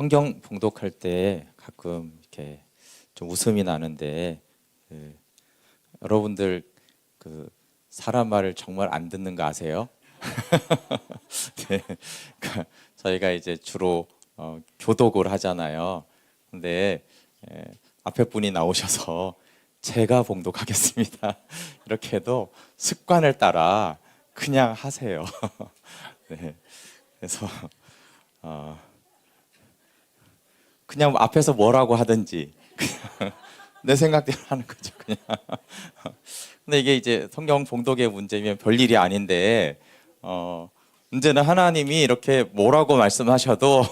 성경 봉독할 때 가끔 이렇게 좀 웃음이 나는데 여러분들 사람 말을 정말 안 듣는 거 아세요? 네, 그러니까 저희가 이제 주로 교독을 하잖아요. 근데 앞에 분이 나오셔서 제가 봉독하겠습니다. 이렇게 해도 습관을 따라 그냥 하세요. 네, 그래서 그냥 앞에서 뭐라고 하든지 그냥 내 생각대로 하는 거죠. 그냥. 근데 이게 이제 성경 봉독의 문제면 별일이 아닌데 문제는 하나님이 이렇게 뭐라고 말씀하셔도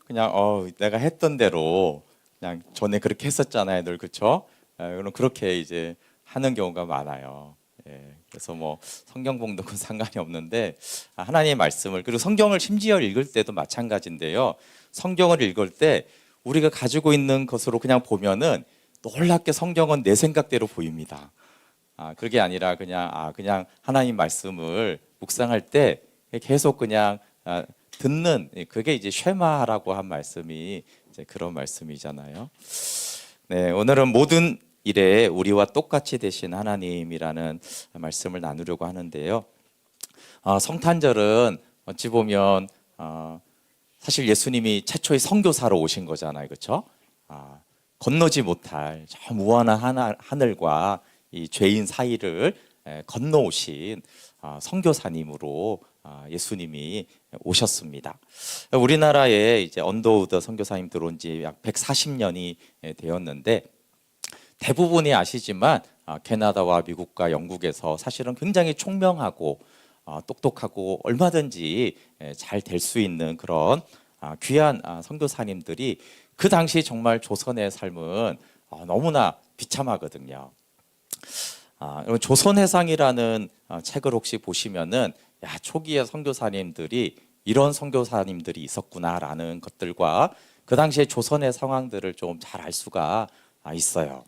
그냥 내가 했던 대로 그냥 전에 그렇게 했었잖아요, 늘. 그렇죠? 그럼 그렇게 이제 하는 경우가 많아요. 예, 그래서 뭐 성경 봉독은 상관이 없는데 하나님의 말씀을, 그리고 성경을 심지어 읽을 때도 마찬가지인데요. 성경을 읽을 때 우리가 가지고 있는 것으로 그냥 보면은 놀랍게 성경은 내 생각대로 보입니다. 그게 아니라 그냥 하나님 말씀을 묵상할 때 계속 그냥 듣는, 그게 이제 쉐마라고 한 말씀이 이제 그런 말씀이잖아요. 네, 오늘은 모든 일에 우리와 똑같이 되신 하나님이라는 말씀을 나누려고 하는데요. 성탄절은 어찌 보면 사실 예수님이 최초의 선교사로 오신 거잖아요, 그렇죠? 건너지 못할 저 무한한 하늘과 이 죄인 사이를 건너오신 선교사님으로 예수님이 오셨습니다. 우리나라에 이제 언더우드 선교사님 들어온 지 약 140년이 되었는데, 대부분이 아시지만 캐나다와 미국과 영국에서 사실은 굉장히 총명하고 똑똑하고 얼마든지 잘 될 수 있는 그런 귀한 선교사님들이 그 당시 정말 조선의 삶은 너무나 비참하거든요. 조선해상이라는 책을 혹시 보시면은 초기의 선교사님들이 이런 선교사님들이 있었구나라는 것들과 그 당시의 조선의 상황들을 좀 잘 알 수가 있어요.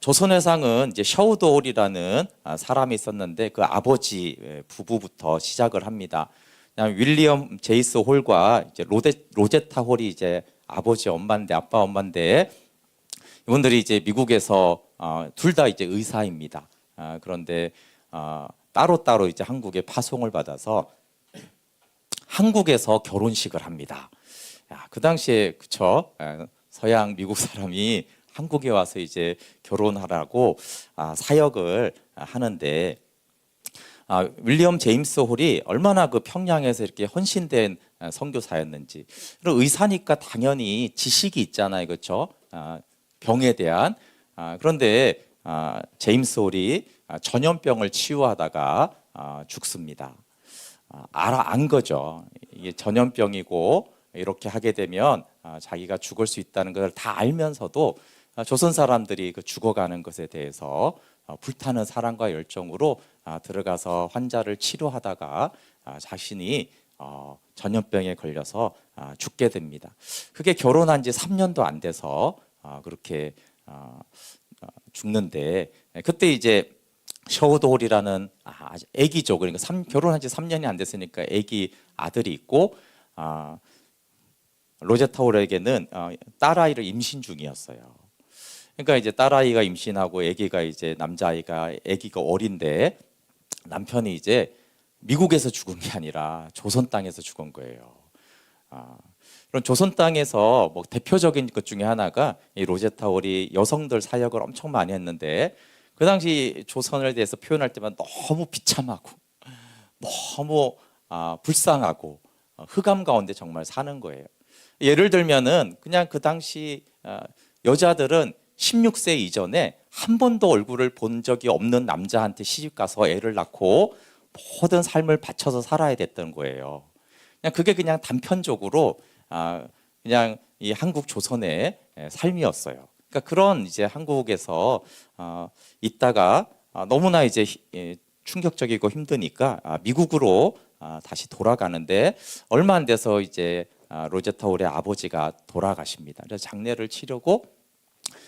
조선해상은 이제 셔우도울이라는 사람이 있었는데 그 아버지 부부부터 시작을 합니다. 윌리엄 제이스 홀과 이제 로제타 홀이 이제 아버지 엄마인데, 아빠 엄마인데, 이분들이 이제 미국에서 둘 다 이제 의사입니다. 그런데 따로따로 이제 한국에 파송을 받아서 한국에서 결혼식을 합니다. 그 당시에, 그쵸? 서양 미국 사람이 한국에 와서 이제 결혼하라고 사역을 하는데, 윌리엄 제임스 홀이 얼마나 그 평양에서 이렇게 헌신된 선교사였는지. 의사니까 당연히 지식이 있잖아요, 그렇죠? 병에 대한. 그런데 제임스 홀이 전염병을 치유하다가 죽습니다. 안 거죠. 이게 전염병이고 이렇게 하게 되면 자기가 죽을 수 있다는 것을 다 알면서도 조선 사람들이 그 죽어가는 것에 대해서 불타는 사랑과 열정으로 들어가서 환자를 치료하다가 자신이 전염병에 걸려서 죽게 됩니다. 그게 결혼한 지 3년도 안 돼서 그렇게 죽는데, 그때 이제 셔우도홀이라는 아기죠. 그러니까 결혼한 지 3년이 안 됐으니까 아기 아들이 있고, 로제타 홀에게는 딸아이를 임신 중이었어요. 그러니까 이제 딸아이가 임신하고 아기가 이제 남자아이가, 아기가 어린데 남편이 이제 미국에서 죽은 게 아니라 조선 땅에서 죽은 거예요. 그런 조선 땅에서 뭐 대표적인 것 중에 하나가 이 로제타 홀이 여성들 사역을 엄청 많이 했는데, 그 당시 조선에 대해서 표현할 때만 너무 비참하고 너무 불쌍하고 흑암 가운데 정말 사는 거예요. 예를 들면은 그냥 그 당시 여자들은 16세 이전에 한 번도 얼굴을 본 적이 없는 남자한테 시집가서 애를 낳고 모든 삶을 바쳐서 살아야 됐던 거예요. 그게 그냥 단편적으로 그냥 이 한국 조선의 삶이었어요. 그러니까 그런 이제 한국에서 있다가 너무나 이제 충격적이고 힘드니까 미국으로 다시 돌아가는데, 얼마 안 돼서 이제 로제타 홀의 아버지가 돌아가십니다. 그래서 장례를 치르고,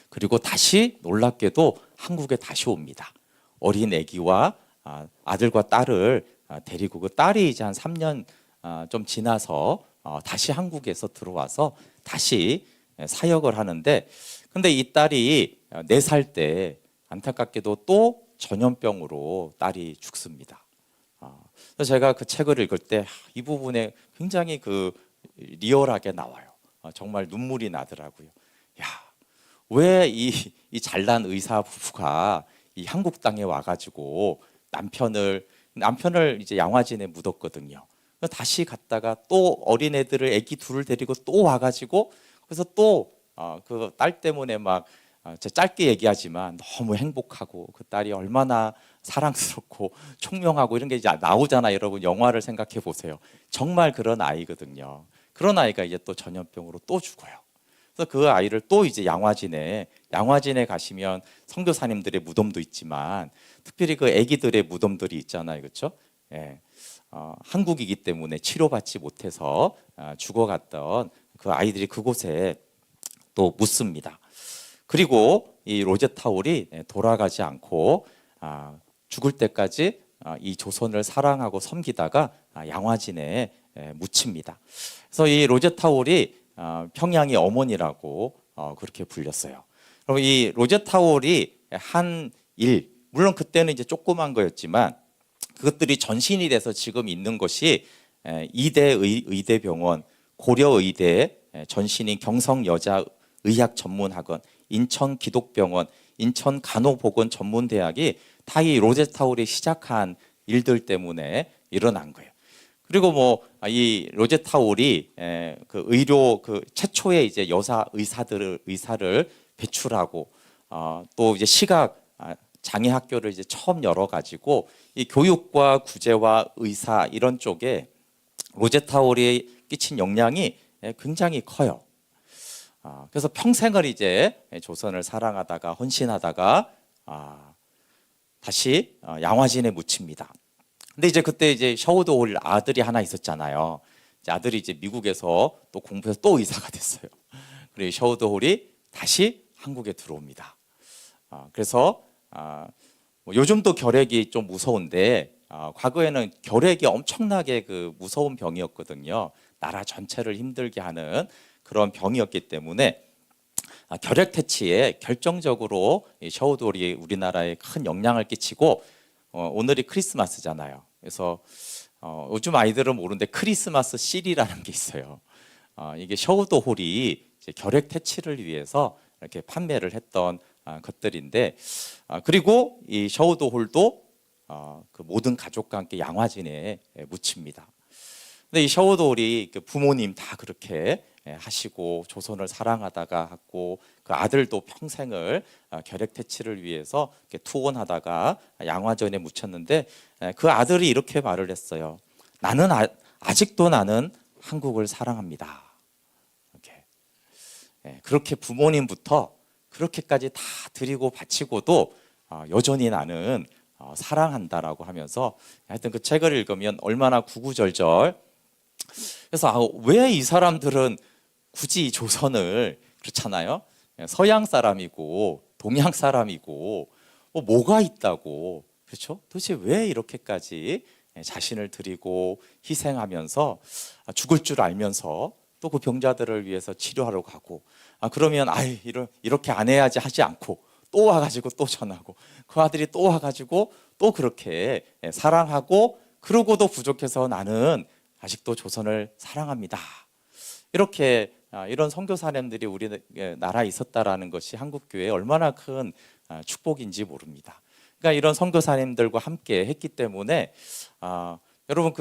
그리고 다시 놀랍게도 한국에 다시 옵니다. 어린 아기와 아들과 딸을 데리고, 그 딸이 이제 한 3년 좀 지나서 다시 한국에서 들어와서 다시 사역을 하는데, 근데 이 딸이 4살 때 안타깝게도 또 전염병으로 딸이 죽습니다. 그래서 제가 그 책을 읽을 때 이 부분에 굉장히 그 리얼하게 나와요. 정말 눈물이 나더라고요. 야, 왜 이 잘난 의사 부부가 이 한국 땅에 와가지고 남편을 이제 양화진에 묻었거든요. 다시 갔다가 또 어린애들을 아기 둘을 데리고 또 와가지고, 그래서 또 그 딸 때문에 막 짧게 얘기하지만 너무 행복하고 그 딸이 얼마나 사랑스럽고 총명하고 이런 게 이제 나오잖아요. 여러분 영화를 생각해 보세요. 정말 그런 아이거든요. 그런 아이가 이제 또 전염병으로 또 죽어요. 그래서 그 아이를 또 이제 양화진에 가시면 선교사님들의 무덤도 있지만 특별히 그 아기들의 무덤들이 있잖아요. 그렇죠? 예. 한국이기 때문에 치료받지 못해서 죽어갔던 그 아이들이 그곳에 또 묻습니다. 그리고 이 로제타올이 돌아가지 않고 죽을 때까지 이 조선을 사랑하고 섬기다가 양화진에 묻힙니다. 그래서 이 로제타올이 평양의 어머니라고 그렇게 불렸어요. 그럼 이 로제타올이 한 일, 물론 그때는 이제 조그만 거였지만 그것들이 전신이 돼서 지금 있는 것이 이대 의대병원, 고려의대 전신인 경성여자의학전문학원, 인천기독병원, 인천간호보건전문대학이 다 이 로제타올이 시작한 일들 때문에 일어난 거예요. 그리고 뭐 이 로제타올이 그 의료 그 최초의 이제 여사 의사를 배출하고 또 이제 시각 장애 학교를 이제 처음 열어 가지고 이 교육과 구제와 의사 이런 쪽에 로제타올이 끼친 영향이 굉장히 커요. 그래서 평생을 이제 조선을 사랑하다가 헌신하다가 다시 양화진에 묻힙니다. 근데 이제 그때 이제 셔우드홀 아들이 하나 있었잖아요. 이제 아들이 이제 미국에서 또 공부해서 또 의사가 됐어요. 그리고 셔우드홀이 다시 한국에 들어옵니다. 그래서 뭐 요즘도 결핵이 좀 무서운데 과거에는 결핵이 엄청나게 그 무서운 병이었거든요. 나라 전체를 힘들게 하는 그런 병이었기 때문에 결핵 퇴치에 결정적으로 이 셔우드홀이 우리나라에 큰 영향을 끼치고 오늘이 크리스마스잖아요. 그래서 요즘 아이들은 모르는데 크리스마스 실이라는 게 있어요. 이게 셔우드홀이 이제 결핵 퇴치를 위해서 이렇게 판매를 했던 것들인데 그리고 이 셔우드홀도 그 모든 가족과 함께 양화진에 묻힙니다. 근데 이 셔우드홀이 부모님 다 그렇게 하시고 조선을 사랑하다가 하고 그 아들도 평생을 결핵 퇴치를 위해서 투혼하다가 양화진에 묻혔는데 그 아들이 이렇게 말을 했어요. 나는 아직도 나는 한국을 사랑합니다. 이렇게. 그렇게 부모님부터 그렇게까지 다 드리고 바치고도 여전히 나는 사랑한다라고 하면서 하여튼 그 책을 읽으면 얼마나 구구절절. 그래서 왜 이 사람들은 굳이 조선을 그렇잖아요. 서양 사람이고 동양 사람이고 뭐가 있다고 그렇죠? 도대체 왜 이렇게까지 자신을 드리고 희생하면서 죽을 줄 알면서 또 그 병자들을 위해서 치료하러 가고 그러면 이렇게 안 해야지 하지 않고 또 와가지고 또 전하고 그 아들이 또 와가지고 또 그렇게 사랑하고 그러고도 부족해서 나는 아직도 조선을 사랑합니다. 이렇게 이런 선교사님들이 우리나라에 있었다라는 것이 한국교회에 얼마나 큰 축복인지 모릅니다. 그러니까 이런 선교사님들과 함께 했기 때문에 여러분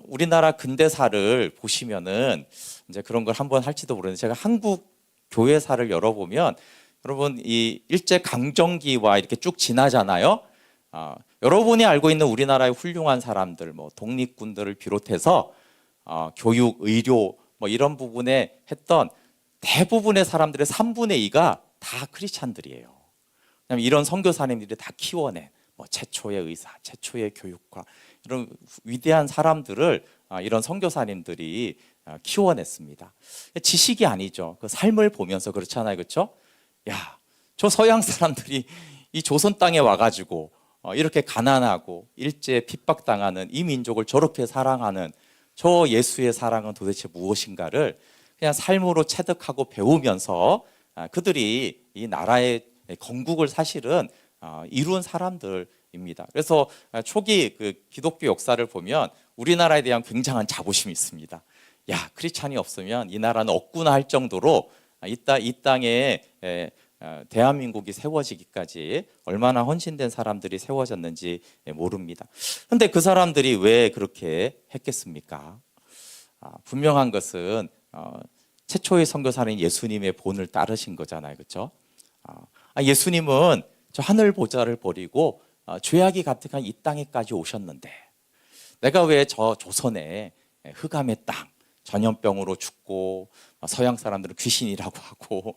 우리나라 근대사를 보시면은 이제 그런 걸 한번 할지도 모르는데 제가 한국 교회사를 열어보면 여러분 이 일제 강점기와 이렇게 쭉 지나잖아요. 여러분이 알고 있는 우리나라의 훌륭한 사람들, 뭐 독립군들을 비롯해서 교육, 의료 뭐 이런 부분에 했던 대부분의 사람들의 3분의 2가 다 크리스찬들이에요. 왜냐하면 이런 선교사님들이 다 키워낸 뭐 최초의 의사, 최초의 교육과 이런 위대한 사람들을 이런 선교사님들이 키워냈습니다. 지식이 아니죠. 그 삶을 보면서 그렇잖아요, 그렇죠? 야, 저 서양 사람들이 이 조선 땅에 와가지고 이렇게 가난하고 일제 핍박당하는 이 민족을 저렇게 사랑하는 저 예수의 사랑은 도대체 무엇인가를 그냥 삶으로 체득하고 배우면서 그들이 이 나라의 건국을 사실은 이룬 사람들입니다. 그래서 초기 그 기독교 역사를 보면 우리나라에 대한 굉장한 자부심이 있습니다. 야, 크리스찬이 없으면 이 나라는 없구나 할 정도로 이 땅에 대한민국이 세워지기까지 얼마나 헌신된 사람들이 세워졌는지 모릅니다. 그런데 그 사람들이 왜 그렇게 했겠습니까? 분명한 것은 최초의 선교사는 예수님의 본을 따르신 거잖아요, 그렇죠? 예수님은 저 하늘 보좌를 버리고 죄악이 가득한 이 땅에까지 오셨는데 내가 왜 저 조선의 흑암의 땅, 전염병으로 죽고 서양 사람들은 귀신이라고 하고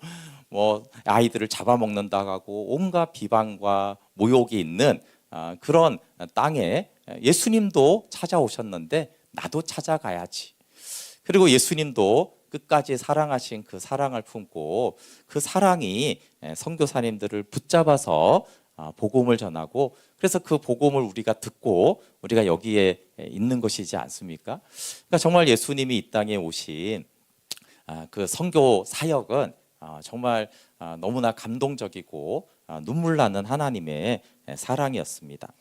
뭐 아이들을 잡아먹는다고 하고 온갖 비방과 모욕이 있는 그런 땅에 예수님도 찾아오셨는데 나도 찾아가야지. 그리고 예수님도 끝까지 사랑하신 그 사랑을 품고 그 사랑이 선교사님들을 붙잡아서 복음을 전하고 그래서 그 복음을 우리가 듣고 우리가 여기에 있는 것이지 않습니까? 그러니까 정말 예수님이 이 땅에 오신 그 선교 사역은 정말 너무나 감동적이고 눈물 나는 하나님의 사랑이었습니다.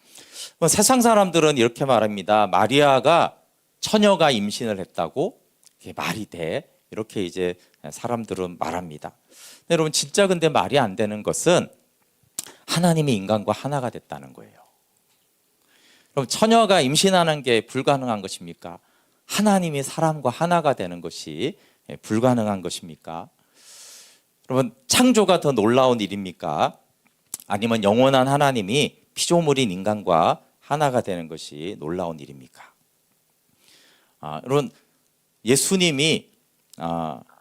세상 사람들은 이렇게 말합니다. 마리아가 처녀가 임신을 했다고 이게 말이 돼? 이렇게 이제 사람들은 말합니다. 여러분 진짜 근데 말이 안 되는 것은 하나님이 인간과 하나가 됐다는 거예요. 그럼 처녀가 임신하는 게 불가능한 것입니까? 하나님이 사람과 하나가 되는 것이 불가능한 것입니까? 여러분 창조가 더 놀라운 일입니까? 아니면 영원한 하나님이 피조물인 인간과 하나가 되는 것이 놀라운 일입니까? 여러분 예수님이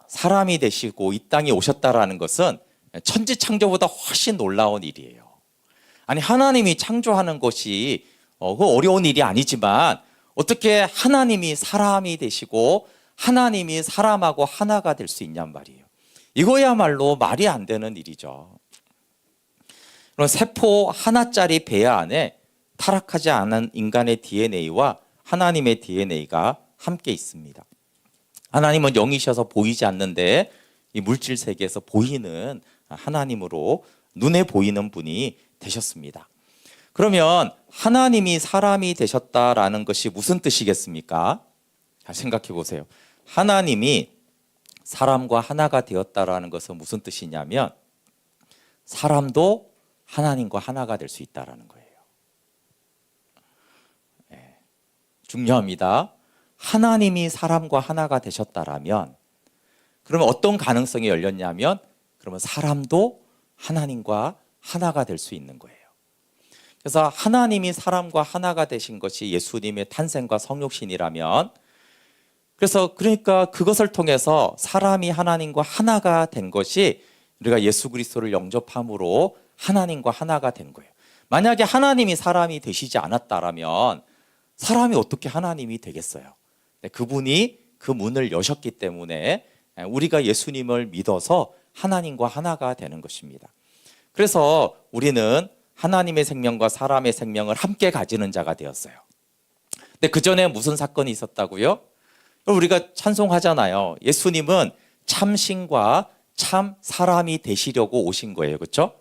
사람이 되시고 이 땅에 오셨다라는 것은 천지 창조보다 훨씬 놀라운 일이에요. 아니 하나님이 창조하는 것이 그 어려운 일이 아니지만 어떻게 하나님이 사람이 되시고 하나님이 사람하고 하나가 될 수 있냔 말이에요. 이거야말로 말이 안 되는 일이죠. 그럼 세포 하나짜리 배 안에 타락하지 않은 인간의 DNA와 하나님의 DNA가 함께 있습니다. 하나님은 영이셔서 보이지 않는데 이 물질 세계에서 보이는 하나님으로 눈에 보이는 분이 되셨습니다. 그러면 하나님이 사람이 되셨다라는 것이 무슨 뜻이겠습니까? 잘 생각해 보세요. 하나님이 사람과 하나가 되었다라는 것은 무슨 뜻이냐면 사람도 하나님과 하나가 될 수 있다라는 거예요. 중요합니다. 하나님이 사람과 하나가 되셨다라면 그러면 어떤 가능성이 열렸냐면 그러면 사람도 하나님과 하나가 될 수 있는 거예요. 그래서 하나님이 사람과 하나가 되신 것이 예수님의 탄생과 성육신이라면 그래서 그러니까 그것을 통해서 사람이 하나님과 하나가 된 것이 우리가 예수 그리스도를 영접함으로 하나님과 하나가 된 거예요. 만약에 하나님이 사람이 되시지 않았다라면 사람이 어떻게 하나님이 되겠어요? 그분이 그 문을 여셨기 때문에 우리가 예수님을 믿어서 하나님과 하나가 되는 것입니다. 그래서 우리는 하나님의 생명과 사람의 생명을 함께 가지는 자가 되었어요. 근데 그 전에 무슨 사건이 있었다고요? 우리가 찬송하잖아요. 예수님은 참 신과 참 사람이 되시려고 오신 거예요. 그렇죠?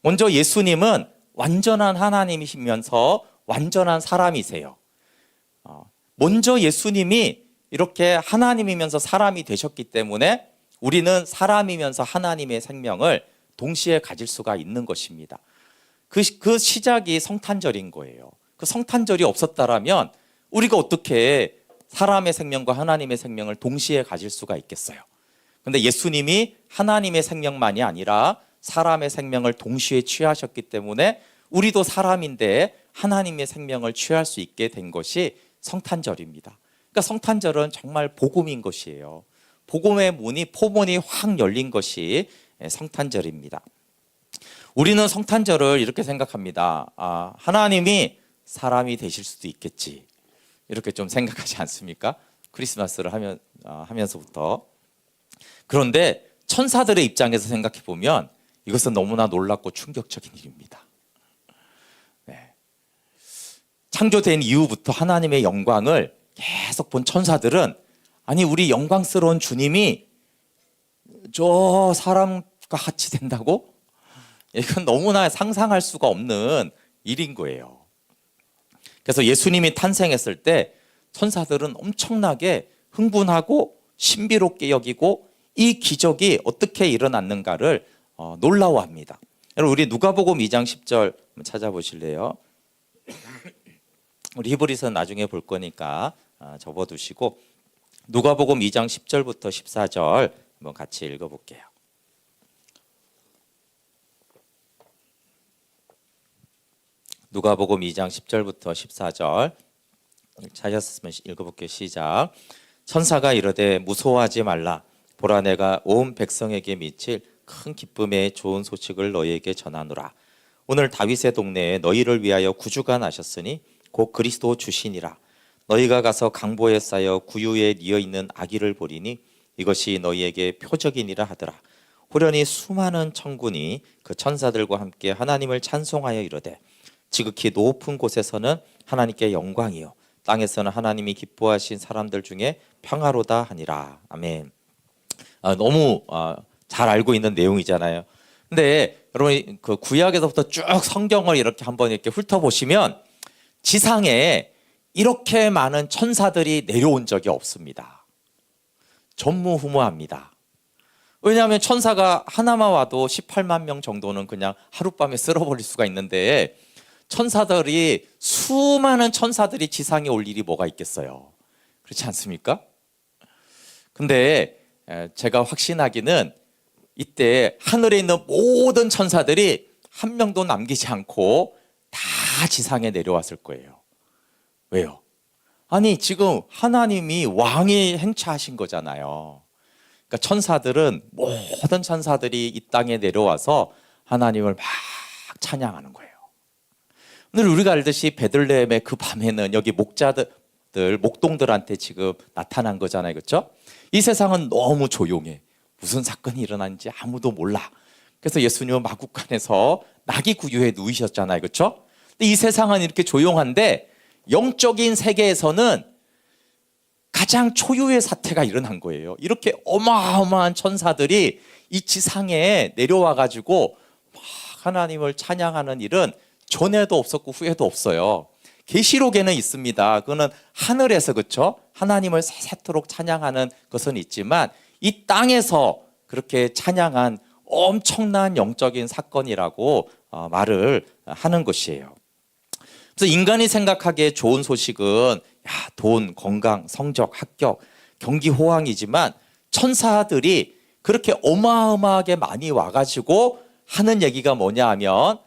먼저 예수님은 완전한 하나님이시면서 완전한 사람이세요. 먼저 예수님이 이렇게 하나님이면서 사람이 되셨기 때문에 우리는 사람이면서 하나님의 생명을 동시에 가질 수가 있는 것입니다. 그 시작이 성탄절인 거예요. 그 성탄절이 없었다라면 우리가 어떻게 사람의 생명과 하나님의 생명을 동시에 가질 수가 있겠어요? 그런데 예수님이 하나님의 생명만이 아니라 사람의 생명을 동시에 취하셨기 때문에 우리도 사람인데 하나님의 생명을 취할 수 있게 된 것이 성탄절입니다. 그러니까 성탄절은 정말 복음인 것이에요. 복음의 문이 포문이 확 열린 것이 성탄절입니다. 우리는 성탄절을 이렇게 생각합니다. 하나님이 사람이 되실 수도 있겠지. 이렇게 좀 생각하지 않습니까? 크리스마스를 하면서부터. 그런데 천사들의 입장에서 생각해 보면 이것은 너무나 놀랍고 충격적인 일입니다. 창조된 이후부터 하나님의 영광을 계속 본 천사들은 아니 우리 영광스러운 주님이 저 사람과 같이 된다고? 이건 너무나 상상할 수가 없는 일인 거예요. 그래서 예수님이 탄생했을 때 천사들은 엄청나게 흥분하고 신비롭게 여기고 이 기적이 어떻게 일어났는가를 놀라워합니다. 여러분 우리 누가복음 2장 10절 찾아보실래요? 우리 히브리서 나중에 볼 거니까 접어두시고 누가복음 2장 10절부터 14절 한번 같이 읽어볼게요. 누가복음 2장 10절부터 14절 찾았으면 읽어볼게요. 시작. 천사가 이르되 무서워하지 말라. 보라 내가 온 백성에게 미칠 큰 기쁨의 좋은 소식을 너희에게 전하노라. 오늘 다윗의 동네에 너희를 위하여 구주가 나셨으니 곧 그리스도 주시니라. 너희가 가서 강보에 쌓여 구유에 뉘어 있는 아기를 보리니 이것이 너희에게 표적이니라 하더라. 호련히 수많은 천군이 그 천사들과 함께 하나님을 찬송하여 이르되 지극히 높은 곳에서는 하나님께 영광이요 땅에서는 하나님이 기뻐하신 사람들 중에 평화로다 하니라. 아멘. 너무 잘 알고 있는 내용이잖아요. 근데 여러분 그 구약에서부터 쭉 성경을 이렇게 한번 이렇게 훑어보시면 지상에 이렇게 많은 천사들이 내려온 적이 없습니다. 전무후무합니다. 왜냐하면 천사가 하나만 와도 18만 명 정도는 그냥 하룻밤에 쓸어버릴 수가 있는데 천사들이 수많은 천사들이 지상에 올 일이 뭐가 있겠어요. 그렇지 않습니까? 근데 제가 확신하기는 이때 하늘에 있는 모든 천사들이 한 명도 남기지 않고 다 지상에 내려왔을 거예요. 왜요? 아니 지금 하나님이 왕이 행차하신 거잖아요. 그러니까 천사들은 모든 천사들이 이 땅에 내려와서 하나님을 막 찬양하는 거예요. 오늘 우리가 알듯이 베들레헴의 그 밤에는 여기 목동들한테 지금 나타난 거잖아요. 그렇죠? 이 세상은 너무 조용해. 무슨 사건이 일어났는지 아무도 몰라. 그래서 예수님은 마구간에서 나귀 구유에 누이셨잖아요. 그렇죠? 근데 이 세상은 이렇게 조용한데 영적인 세계에서는 가장 초유의 사태가 일어난 거예요. 이렇게 어마어마한 천사들이 이 지상에 내려와 가지고 막 하나님을 찬양하는 일은 전에도 없었고 후에도 없어요. 계시록에는 있습니다. 그거는 하늘에서 그렇죠? 하나님을 새새토록 찬양하는 것은 있지만 이 땅에서 그렇게 찬양한 엄청난 영적인 사건이라고 말을 하는 것이에요. 그래서 인간이 생각하기에 좋은 소식은 돈, 건강, 성적, 합격, 경기 호황이지만 천사들이 그렇게 어마어마하게 많이 와가지고 하는 얘기가 뭐냐 하면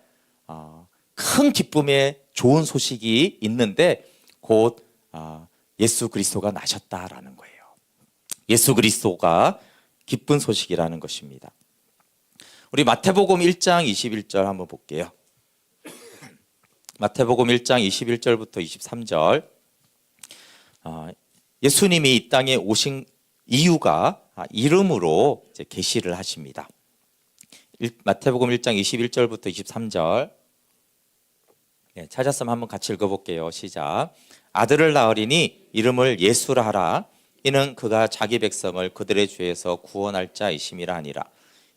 큰 기쁨의 좋은 소식이 있는데 곧 예수 그리스도가 나셨다라는 거예요. 예수 그리스도가 기쁜 소식이라는 것입니다. 우리 마태복음 1장 21절 한번 볼게요. 마태복음 1장 21절부터 23절. 예수님이 이 땅에 오신 이유가 이름으로 이제 계시를 하십니다. 마태복음 1장 21절부터 23절. 찾았으면 한번 같이 읽어볼게요. 시작. 아들을 낳으리니 이름을 예수라 하라. 이는 그가 자기 백성을 그들의 죄에서 구원할 자이심이라 하니라.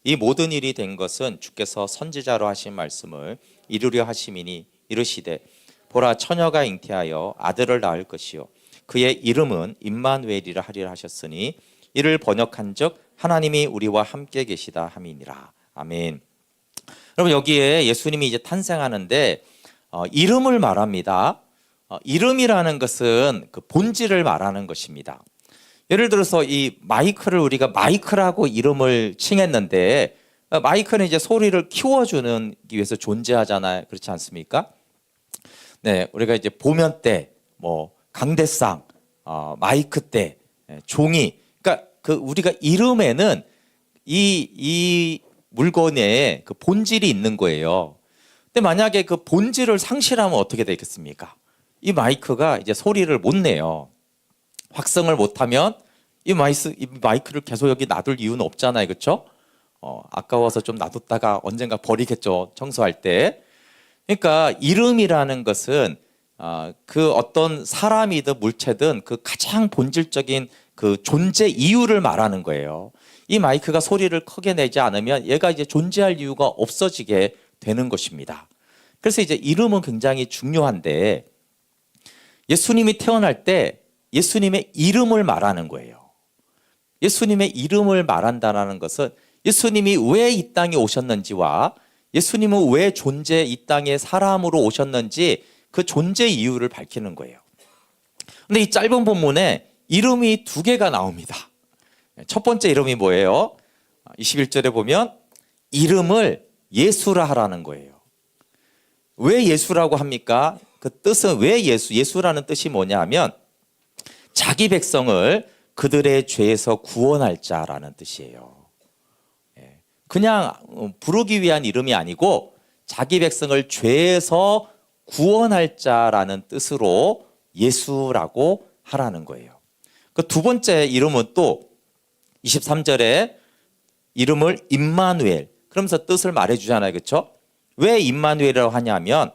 이 모든 일이 된 것은 주께서 선지자로 하신 말씀을 이루려 하심이니 이르시되 보라 처녀가 잉태하여 아들을 낳을 것이요 그의 이름은 임마누엘이라 하리라 하셨으니 이를 번역한즉 하나님이 우리와 함께 계시다 함이니라. 아멘. 여러분 여기에 예수님이 이제 탄생하는데 이름을 말합니다. 이름이라는 것은 그 본질을 말하는 것입니다. 예를 들어서 이 마이크를 우리가 마이크라고 이름을 칭했는데 마이크는 이제 소리를 키워주는 위해서 존재하잖아요. 그렇지 않습니까? 네, 우리가 이제 보면대, 뭐 강대상, 마이크대, 종이, 그러니까 그 우리가 이름에는 이 물건에 그 본질이 있는 거예요. 근데 만약에 그 본질을 상실하면 어떻게 되겠습니까? 이 마이크가 이제 소리를 못 내요. 확성을 못하면 이 마이크를 계속 여기 놔둘 이유는 없잖아요, 그렇죠? 아까워서 좀 놔뒀다가 언젠가 버리겠죠, 청소할 때. 그러니까 이름이라는 것은 그 어떤 사람이든 물체든 그 가장 본질적인 그 존재 이유를 말하는 거예요. 이 마이크가 소리를 크게 내지 않으면 얘가 이제 존재할 이유가 없어지게 되는 것입니다. 그래서 이제 이름은 굉장히 중요한데 예수님이 태어날 때 예수님의 이름을 말하는 거예요. 예수님의 이름을 말한다는 것은 예수님이 왜 이 땅에 오셨는지와 예수님은 왜 이 땅에 사람으로 오셨는지 그 존재 이유를 밝히는 거예요. 근데 이 짧은 본문에 이름이 두 개가 나옵니다. 첫 번째 이름이 뭐예요? 21절에 보면 이름을 예수라 하라는 거예요. 왜 예수라고 합니까? 그 뜻은 왜 예수라는 뜻이 뭐냐 하면 자기 백성을 그들의 죄에서 구원할 자라는 뜻이에요. 그냥 부르기 위한 이름이 아니고 자기 백성을 죄에서 구원할 자라는 뜻으로 예수라고 하라는 거예요. 그 두 번째 이름은 또 23절에 이름을 임마누엘, 그러면서 뜻을 말해주잖아요. 그렇죠? 왜 임마누엘이라고 하냐면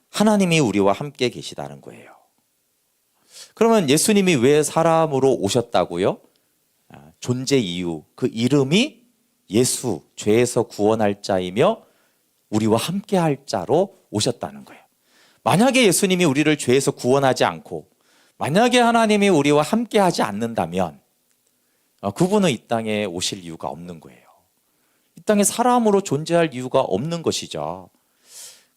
하나님이 우리와 함께 계시다는 거예요. 그러면 예수님이 왜 사람으로 오셨다고요? 존재 이유, 그 이름이 예수, 죄에서 구원할 자이며 우리와 함께 할 자로 오셨다는 거예요. 만약에 예수님이 우리를 죄에서 구원하지 않고 만약에 하나님이 우리와 함께 하지 않는다면 그분은 이 땅에 오실 이유가 없는 거예요. 이 땅에 사람으로 존재할 이유가 없는 것이죠.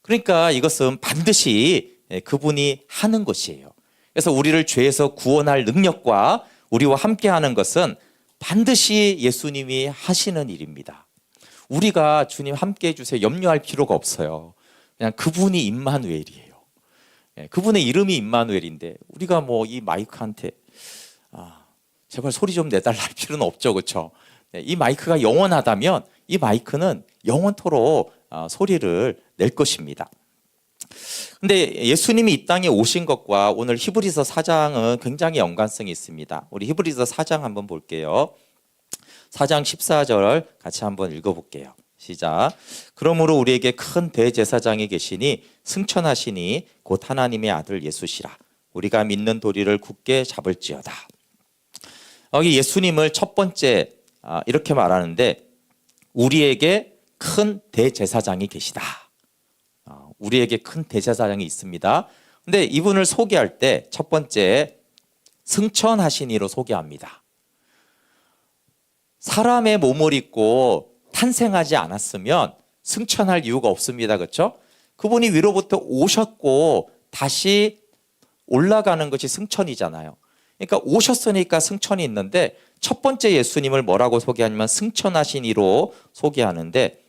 그러니까 이것은 반드시 그분이 하는 것이에요. 그래서 우리를 죄에서 구원할 능력과 우리와 함께 하는 것은 반드시 예수님이 하시는 일입니다. 우리가 주님 함께 해주세요 염려할 필요가 없어요. 그냥 그분이 임마누엘이에요. 그분의 이름이 임마누엘인데 우리가 뭐 이 마이크한테 제발 소리 좀 내달라 할 필요는 없죠. 그렇죠? 이 마이크가 영원하다면 이 마이크는 영원토록 소리를 낼 것입니다. 근데 예수님이 이 땅에 오신 것과 오늘 히브리서 4장은 굉장히 연관성이 있습니다. 우리 히브리서 4장 한번 볼게요. 4장 14절 같이 한번 읽어볼게요. 시작. 그러므로 우리에게 큰 대제사장이 계시니 승천하시니 곧 하나님의 아들 예수시라. 우리가 믿는 도리를 굳게 잡을지어다. 여기 예수님을 첫 번째 이렇게 말하는데 우리에게 큰 대제사장이 계시다. 우리에게 큰 대제사장이 있습니다. 근데 이분을 소개할 때 첫 번째 승천하시니로 소개합니다. 사람의 몸을 입고 탄생하지 않았으면 승천할 이유가 없습니다. 그렇죠? 그분이 위로부터 오셨고 다시 올라가는 것이 승천이잖아요. 그러니까 오셨으니까 승천이 있는데 첫 번째 예수님을 뭐라고 소개하냐면 승천하시니로 소개하는데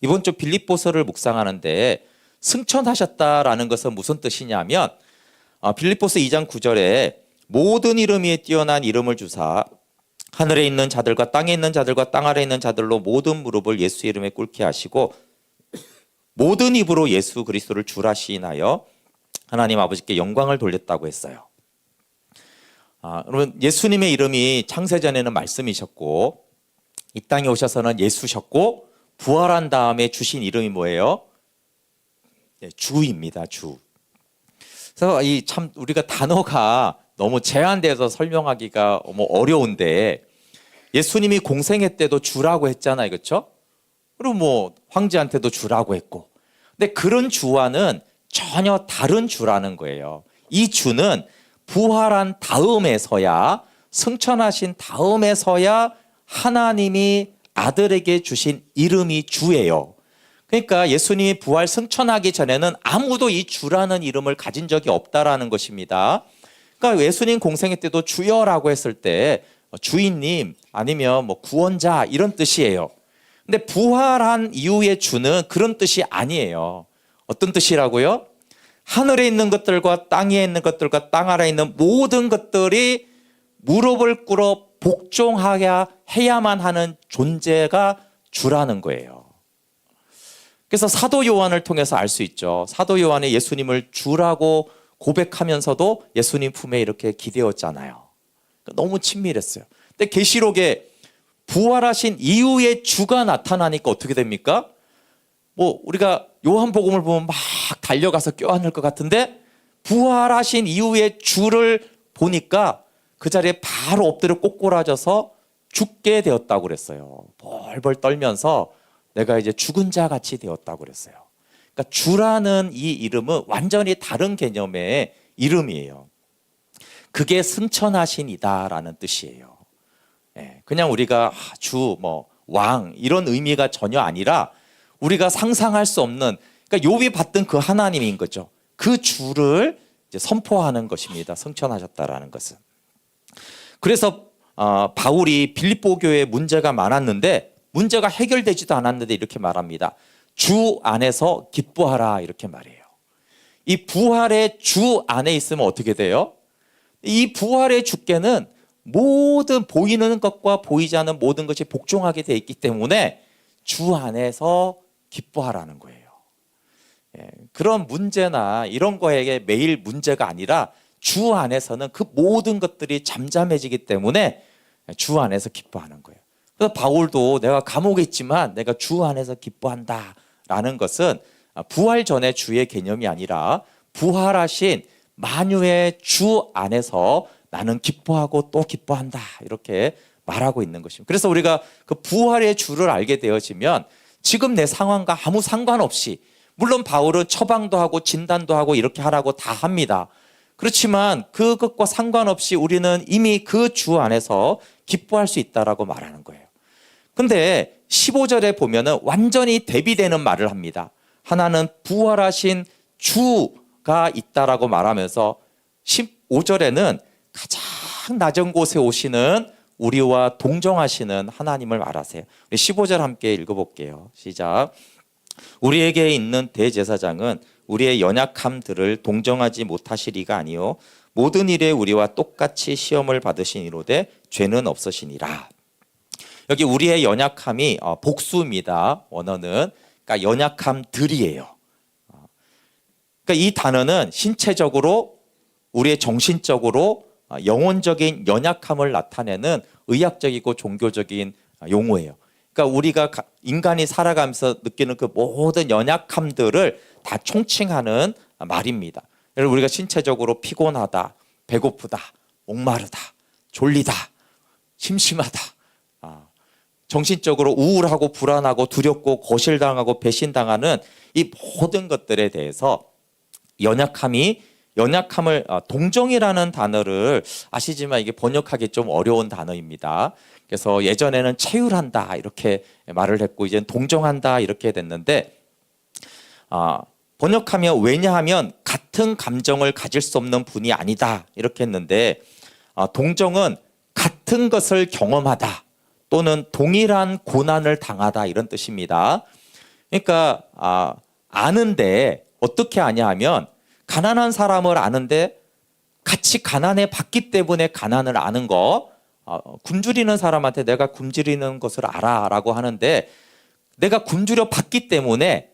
이번 주 빌립보서를 묵상하는데 승천하셨다라는 것은 무슨 뜻이냐면 빌립보서 2장 9절에 모든 이름 위에 뛰어난 이름을 주사 하늘에 있는 자들과 땅에 있는 자들과 땅 아래에 있는 자들로 모든 무릎을 예수 이름에 꿇게 하시고 모든 입으로 예수 그리스도를 주라 시인하여 하나님 아버지께 영광을 돌렸다고 했어요. 여러분 예수님의 이름이 창세전에는 말씀이셨고 이 땅에 오셔서는 예수셨고 부활한 다음에 주신 이름이 뭐예요? 네, 주입니다. 주. 그래서 이 참 우리가 단어가 너무 제한돼서 설명하기가 어려운데 예수님이 공생애 때도 주라고 했잖아요. 그렇죠? 그리고 뭐 황제한테도 주라고 했고. 근데 그런 주와는 전혀 다른 주라는 거예요. 이 주는 부활한 다음에서야 승천하신 다음에서야 하나님이 아들에게 주신 이름이 주예요. 그러니까 예수님이 부활 승천하기 전에는 아무도 이 주라는 이름을 가진 적이 없다라는 것입니다. 그러니까 예수님 공생애 때도 주여라고 했을 때 주인님 아니면 뭐 구원자 이런 뜻이에요. 근데 부활한 이후의 주는 그런 뜻이 아니에요. 어떤 뜻이라고요? 하늘에 있는 것들과 땅에 있는 것들과 땅 아래에 있는 모든 것들이 무릎을 꿇어 복종하야 해야만 하는 존재가 주라는 거예요. 그래서 사도 요한을 통해서 알 수 있죠. 사도 요한이 예수님을 주라고 고백하면서도 예수님 품에 이렇게 기대었잖아요. 너무 친밀했어요. 근데 계시록에 부활하신 이후에 주가 나타나니까 어떻게 됩니까? 뭐 우리가 요한복음을 보면 막 달려가서 껴안을 것 같은데 부활하신 이후에 주를 보니까 그 자리에 바로 엎드려 꼬꾸라져서 죽게 되었다고 그랬어요. 벌벌 떨면서 내가 이제 죽은 자 같이 되었다고 그랬어요. 그러니까 주라는 이 이름은 완전히 다른 개념의 이름이에요. 그게 승천하신이다라는 뜻이에요. 그냥 우리가 주, 왕 이런 의미가 전혀 아니라 우리가 상상할 수 없는, 그러니까 욥이 받던 그 하나님인 거죠. 그 주를 이제 선포하는 것입니다. 승천하셨다라는 것은. 그래서 바울이 빌립보 교회에 문제가 많았는데 문제가 해결되지도 않았는데 이렇게 말합니다. 주 안에서 기뻐하라 이렇게 말해요. 이 부활의 주 안에 있으면 어떻게 돼요? 이 부활의 주께는 모든 보이는 것과 보이지 않는 모든 것이 복종하게 되어 있기 때문에 주 안에서 기뻐하라는 거예요. 그런 문제나 이런 거에게 매일 문제가 아니라 주 안에서는 그 모든 것들이 잠잠해지기 때문에 주 안에서 기뻐하는 거예요. 그래서 바울도 내가 감옥에 있지만 내가 주 안에서 기뻐한다라는 것은 부활 전의 주의 개념이 아니라 부활하신 만유의 주 안에서 나는 기뻐하고 또 기뻐한다 이렇게 말하고 있는 것입니다. 그래서 우리가 그 부활의 주를 알게 되어지면 지금 내 상황과 아무 상관없이, 물론 바울은 처방도 하고 진단도 하고 이렇게 하라고 다 합니다. 그렇지만 그것과 상관없이 우리는 이미 그 주 안에서 기뻐할 수 있다라고 말하는 거예요. 근데 15절에 보면은 완전히 대비되는 말을 합니다. 하나는 부활하신 주가 있다라고 말하면서 15절에는 가장 낮은 곳에 오시는 우리와 동정하시는 하나님을 말하세요. 15절 함께 읽어볼게요. 시작. 우리에게 있는 대제사장은 우리의 연약함들을 동정하지 못하시리가 아니요 모든 일에 우리와 똑같이 시험을 받으시니로되 죄는 없으시니라. 여기 우리의 연약함이 복수입니다. 원어는 그러니까 연약함들이에요. 그러니까 이 단어는 신체적으로 우리의 정신적으로 영혼적인 연약함을 나타내는 의학적이고 종교적인 용어예요. 그러니까 우리가 인간이 살아가면서 느끼는 그 모든 연약함들을 다 총칭하는 말입니다. 여러분, 우리가 신체적으로 피곤하다, 배고프다, 목마르다, 졸리다, 심심하다, 정신적으로 우울하고 불안하고 두렵고 거실당하고 배신당하는 이 모든 것들에 대해서 연약함을 동정이라는 단어를 아시지만 이게 번역하기 좀 어려운 단어입니다. 그래서 예전에는 체휼한다 이렇게 말을 했고 이제는 동정한다 이렇게 됐는데 번역하면 왜냐하면 같은 감정을 가질 수 없는 분이 아니다 이렇게 했는데 동정은 같은 것을 경험하다 또는 동일한 고난을 당하다 이런 뜻입니다. 그러니까 아는데 어떻게 아냐 하면 가난한 사람을 아는데 같이 가난해 봤기 때문에 가난을 아는 거, 굶주리는 사람한테 내가 굶주리는 것을 알아 라고 하는데 내가 굶주려 봤기 때문에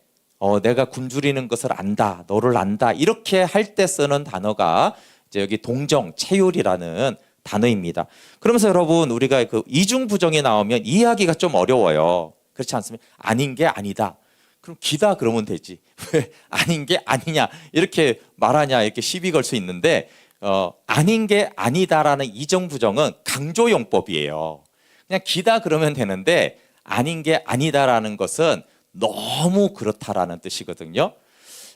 내가 굶주리는 것을 안다, 너를 안다 이렇게 할 때 쓰는 단어가 이제 여기 동정, 체휼이라는 단어입니다. 그러면서 여러분 우리가 그 이중부정이 나오면 이해하기가 좀 어려워요. 그렇지 않습니까? 아닌 게 아니다. 그럼 기다 그러면 되지. 왜 아닌 게 아니냐 이렇게 말하냐 이렇게 시비 걸 수 있는데 아닌 게 아니다라는 이중부정은 강조용법이에요. 그냥 기다 그러면 되는데 아닌 게 아니다라는 것은 너무 그렇다라는 뜻이거든요.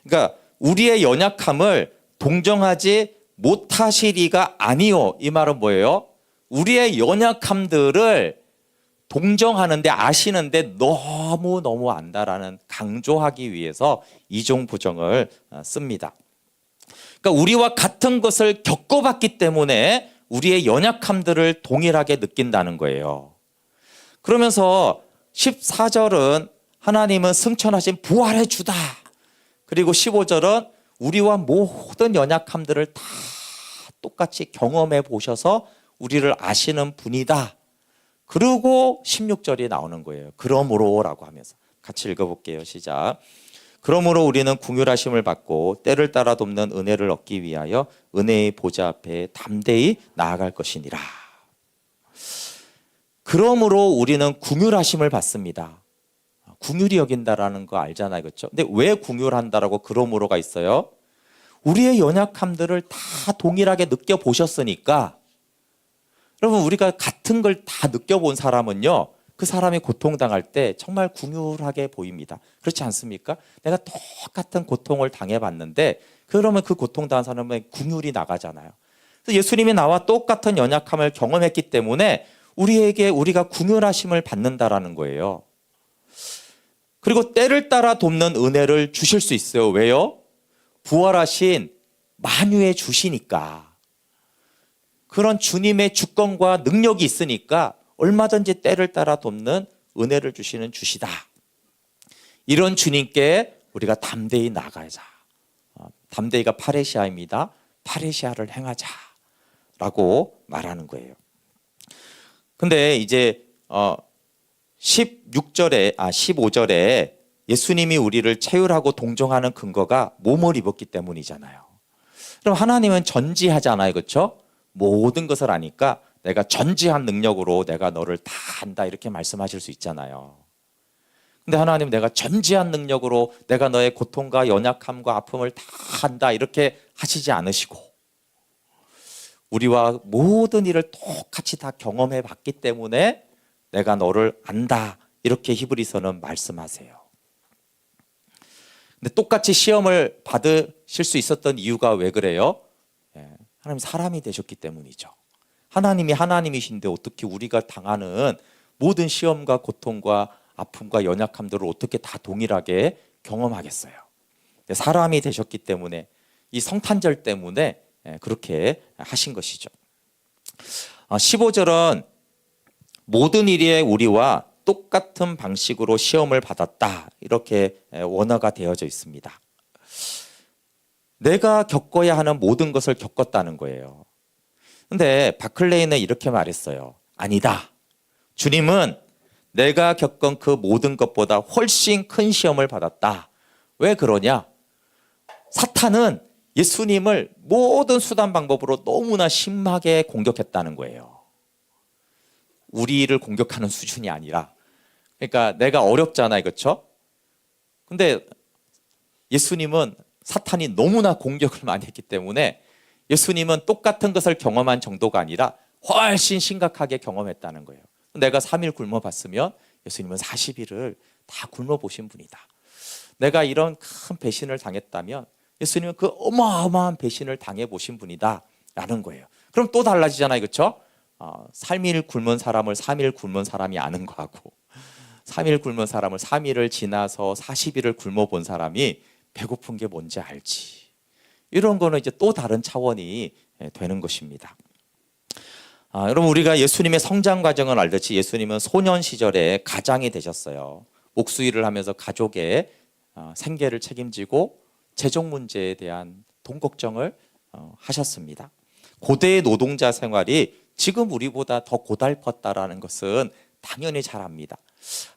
그러니까 우리의 연약함을 동정하지 못하시리가 아니요. 이 말은 뭐예요? 우리의 연약함들을 동정하는데 아시는데 너무 안다라는 강조하기 위해서 이중부정을 씁니다. 그러니까 우리와 같은 것을 겪어봤기 때문에 우리의 연약함들을 동일하게 느낀다는 거예요. 그러면서 14절은 하나님은 승천하신 부활의 주다. 그리고 15절은 우리와 모든 연약함들을 다 똑같이 경험해 보셔서 우리를 아시는 분이다. 그리고 16절이 나오는 거예요. 그러므로라고 하면서 같이 읽어볼게요. 시작. 그러므로 우리는 긍휼하심을 받고 때를 따라 돕는 은혜를 얻기 위하여 은혜의 보좌 앞에 담대히 나아갈 것이니라. 그러므로 우리는 긍휼하심을 받습니다. 긍휼히 여긴다라는 거 알잖아요. 그렇죠? 근데 왜 긍휼한다라고 그러므로가 있어요? 우리의 연약함들을 다 동일하게 느껴보셨으니까 여러분 우리가 같은 걸 다 느껴본 사람은요 그 사람이 고통당할 때 정말 궁휼하게 보입니다. 그렇지 않습니까? 내가 똑같은 고통을 당해봤는데 그러면 그 고통당한 사람은 궁휼이 나가잖아요. 그래서 예수님이 나와 똑같은 연약함을 경험했기 때문에 우리가 궁휼하심을 받는다라는 거예요. 그리고 때를 따라 돕는 은혜를 주실 수 있어요. 왜요? 부활하신 만유의 주시니까. 그런 주님의 주권과 능력이 있으니까 얼마든지 때를 따라 돕는 은혜를 주시는 주시다. 이런 주님께 우리가 담대히 나가자. 담대히가 파레시아입니다. 파레시아를 행하자라고 말하는 거예요. 근데 이제 15절에 예수님이 우리를 체휼하고 동정하는 근거가 몸을 입었기 때문이잖아요. 그럼 하나님은 전지하잖아요. 그렇죠? 모든 것을 아니까 내가 전지한 능력으로 내가 너를 다 안다 이렇게 말씀하실 수 있잖아요. 근데 하나님 내가 전지한 능력으로 내가 너의 고통과 연약함과 아픔을 다 안다 이렇게 하시지 않으시고 우리와 모든 일을 똑같이 다 경험해 봤기 때문에 내가 너를 안다 이렇게 히브리서는 말씀하세요. 근데 똑같이 시험을 받으실 수 있었던 이유가 왜 그래요? 하나님 사람이 되셨기 때문이죠. 하나님이 하나님이신데 어떻게 우리가 당하는 모든 시험과 고통과 아픔과 연약함들을 어떻게 다 동일하게 경험하겠어요. 사람이 되셨기 때문에 이 성탄절 때문에 그렇게 하신 것이죠. 15절은 모든 일에 우리와 똑같은 방식으로 시험을 받았다 이렇게 원어가 되어져 있습니다. 내가 겪어야 하는 모든 것을 겪었다는 거예요. 근데 바클레이는 이렇게 말했어요. 아니다. 주님은 내가 겪은 그 모든 것보다 훨씬 큰 시험을 받았다. 왜 그러냐? 사탄은 예수님을 모든 수단 방법으로 너무나 심하게 공격했다는 거예요. 우리를 공격하는 수준이 아니라 그러니까 내가 어렵잖아요. 그렇죠? 근데 예수님은 사탄이 너무나 공격을 많이 했기 때문에 예수님은 똑같은 것을 경험한 정도가 아니라 훨씬 심각하게 경험했다는 거예요. 내가 3일 굶어봤으면 예수님은 40일을 다 굶어보신 분이다. 내가 이런 큰 배신을 당했다면 예수님은 그 어마어마한 배신을 당해보신 분이다 라는 거예요. 그럼 또 달라지잖아요. 그렇죠? 3일 굶은 사람을 3일 굶은 사람이 아는 거하고 3일 굶은 사람을 3일을 지나서 40일을 굶어본 사람이 배고픈 게 뭔지 알지. 이런 거는 이제 또 다른 차원이 되는 것입니다. 여러분 우리가 예수님의 성장 과정을 알듯이 예수님은 소년 시절에 가장이 되셨어요. 목수일을 하면서 가족의 생계를 책임지고 재정 문제에 대한 돈 걱정을 하셨습니다. 고대의 노동자 생활이 지금 우리보다 더 고달팠다라는 것은 당연히 잘 압니다.